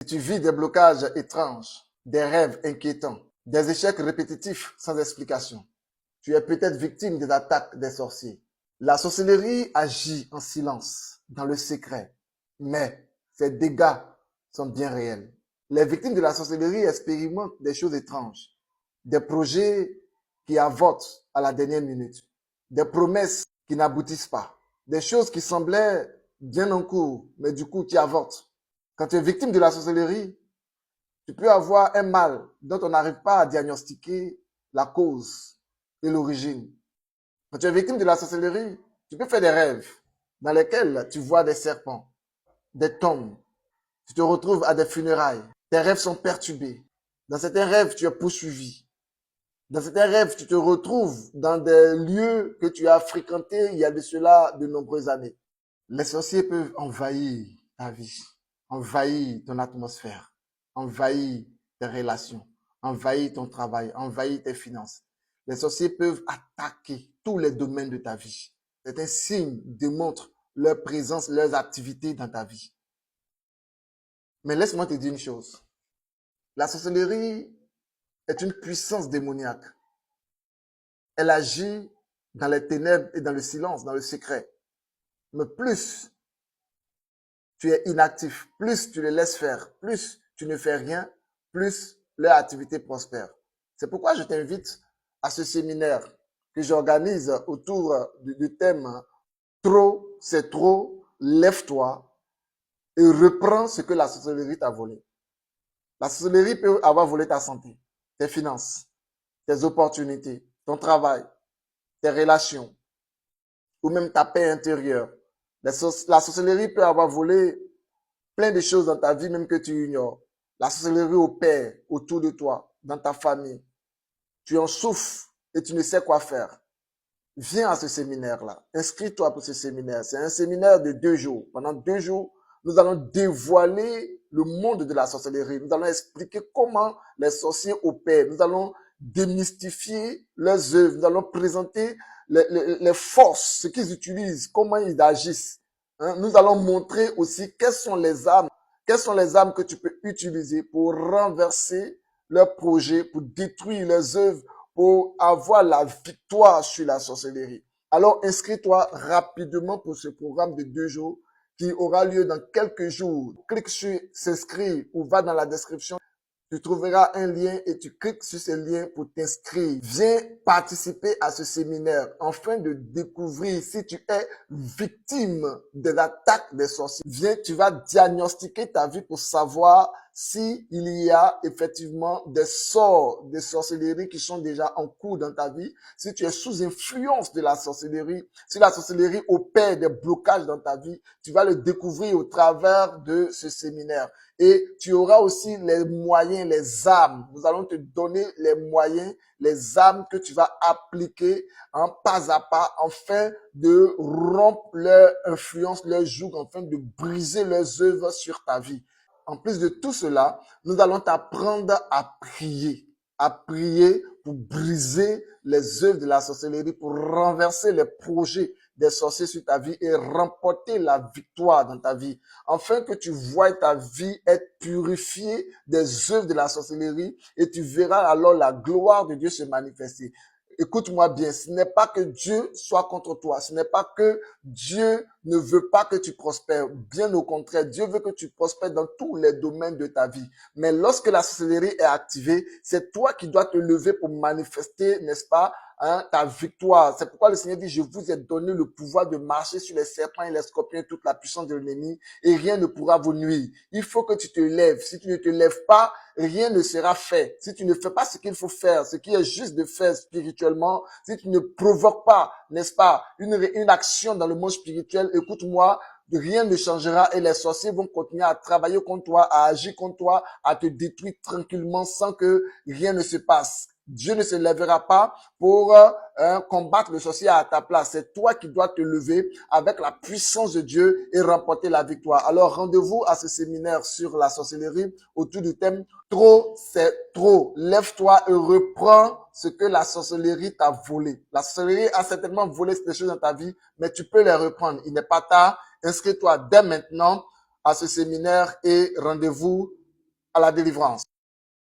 Si tu vis des blocages étranges, des rêves inquiétants, des échecs répétitifs sans explication, tu es peut-être victime des attaques des sorciers. La sorcellerie agit en silence, dans le secret, mais ses dégâts sont bien réels. Les victimes de la sorcellerie expérimentent des choses étranges, des projets qui avortent à la dernière minute, des promesses qui n'aboutissent pas, des choses qui semblaient bien en cours, mais du coup qui avortent. Quand tu es victime de la sorcellerie, tu peux avoir un mal dont on n'arrive pas à diagnostiquer la cause et l'origine. Quand tu es victime de la sorcellerie, tu peux faire des rêves dans lesquels tu vois des serpents, des tombes. Tu te retrouves à des funérailles. Tes rêves sont perturbés. Dans certains rêves, tu es poursuivi. Dans certains rêves, tu te retrouves dans des lieux que tu as fréquentés il y a de cela de nombreuses années. Les sorciers peuvent envahir ta vie, envahir ton atmosphère, envahir tes relations, envahir ton travail, envahir tes finances. Les sorciers peuvent attaquer tous les domaines de ta vie. C'est un signe démontre leur présence, leurs activités dans ta vie. Mais laisse-moi te dire une chose. La sorcellerie est une puissance démoniaque. Elle agit dans les ténèbres et dans le silence, dans le secret. Mais plus tu es inactif, plus tu les laisses faire, plus tu ne fais rien, plus leur activité prospère. C'est pourquoi je t'invite à ce séminaire que j'organise autour du thème Trop, c'est trop, lève-toi et reprends ce que la sorcellerie t'a volé. La sorcellerie peut avoir volé ta santé, tes finances, tes opportunités, ton travail, tes relations ou même ta paix intérieure. La sorcellerie peut avoir volé plein de choses dans ta vie même que tu ignores. La sorcellerie opère autour de toi, dans ta famille. Tu en souffres et tu ne sais quoi faire. Viens à ce séminaire-là. Inscris-toi pour ce séminaire. C'est un séminaire de 2 jours. Pendant 2 jours, nous allons dévoiler le monde de la sorcellerie. Nous allons expliquer comment les sorciers opèrent. Nous allons démystifier leurs œuvres. Nous allons présenter les forces, ce qu'ils utilisent, comment ils agissent. Nous allons montrer aussi quelles sont les armes que tu peux utiliser pour renverser leurs projets, pour détruire leurs œuvres, pour avoir la victoire sur la sorcellerie. Alors, inscris-toi rapidement pour ce programme de 2 jours qui aura lieu dans quelques jours. Clique sur s'inscrire ou va dans la description. Tu trouveras un lien et tu cliques sur ce lien pour t'inscrire. Viens participer à ce séminaire afin de découvrir si tu es victime de l'attaque des sorciers. Viens, tu vas diagnostiquer ta vie pour savoir si il y a effectivement des sorts de sorcellerie qui sont déjà en cours dans ta vie, si tu es sous influence de la sorcellerie, si la sorcellerie opère des blocages dans ta vie, tu vas le découvrir au travers de ce séminaire. Et tu auras aussi les moyens, les armes. Nous allons te donner les moyens, les armes que tu vas appliquer pas à pas afin de rompre leur influence, leur joug, afin de briser leurs œuvres sur ta vie. En plus de tout cela, nous allons t'apprendre à prier pour briser les œuvres de la sorcellerie, pour renverser les projets des sorciers sur ta vie et remporter la victoire dans ta vie, afin que tu vois ta vie être purifiée des œuvres de la sorcellerie et tu verras alors la gloire de Dieu se manifester. Écoute-moi bien, ce n'est pas que Dieu soit contre toi, ce n'est pas que Dieu ne veut pas que tu prospères, bien au contraire, Dieu veut que tu prospères dans tous les domaines de ta vie. Mais lorsque la sorcellerie est activée, c'est toi qui dois te lever pour manifester, n'est-ce pas, ta victoire. C'est pourquoi le Seigneur dit, je vous ai donné le pouvoir de marcher sur les serpents et les scorpions et toute la puissance de l'ennemi et rien ne pourra vous nuire. Il faut que tu te lèves. Si tu ne te lèves pas, rien ne sera fait. Si tu ne fais pas ce qu'il faut faire, ce qui est juste de faire spirituellement, si tu ne provoques pas, n'est-ce pas, une action dans le monde spirituel, écoute-moi, rien ne changera et les sorciers vont continuer à travailler contre toi, à agir contre toi, à te détruire tranquillement sans que rien ne se passe. Dieu ne se lèvera pas pour combattre le sorcier à ta place. C'est toi qui dois te lever avec la puissance de Dieu et remporter la victoire. Alors rendez-vous à ce séminaire sur la sorcellerie autour du thème Trop, c'est trop. Lève-toi et reprends ce que la sorcellerie t'a volé. La sorcellerie a certainement volé des choses dans ta vie, mais tu peux les reprendre. Il n'est pas tard. Inscris-toi dès maintenant à ce séminaire et rendez-vous à la délivrance.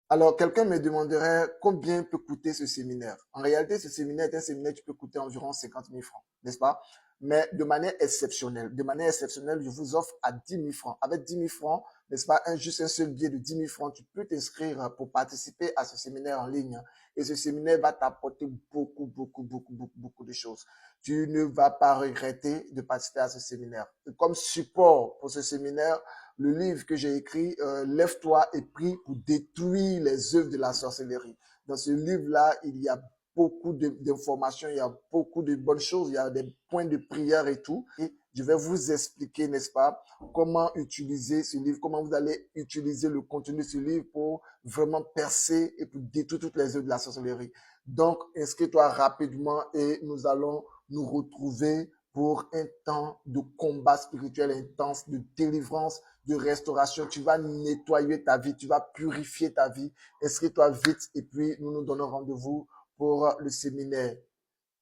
Alors, quelqu'un me demanderait combien peut coûter ce séminaire. En réalité, ce séminaire est un séminaire qui peut coûter environ 50 000 francs, n'est-ce pas? Mais de manière exceptionnelle, je vous offre à 10 000 francs. Avec 10 000 francs, n'est-ce pas, juste un seul billet de 10 000 francs, tu peux t'inscrire pour participer à ce séminaire en ligne. Et ce séminaire va t'apporter beaucoup de choses. Tu ne vas pas regretter de participer à ce séminaire. Comme support pour ce séminaire, le livre que j'ai écrit, Lève-toi et prie pour détruire les œuvres de la sorcellerie. Dans ce livre-là, il y a beaucoup d'informations, il y a beaucoup de bonnes choses, il y a des points de prière et tout. Et je vais vous expliquer, n'est-ce pas, comment utiliser ce livre, comment vous allez utiliser le contenu de ce livre pour vraiment percer et pour détruire toutes les œuvres de la sorcellerie. Donc, inscris-toi rapidement et nous allons nous retrouver pour un temps de combat spirituel intense, de délivrance, de restauration. Tu vas nettoyer ta vie, tu vas purifier ta vie. Inscris-toi vite et puis nous nous donnons rendez-vous pour le séminaire.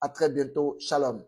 À très bientôt. Shalom.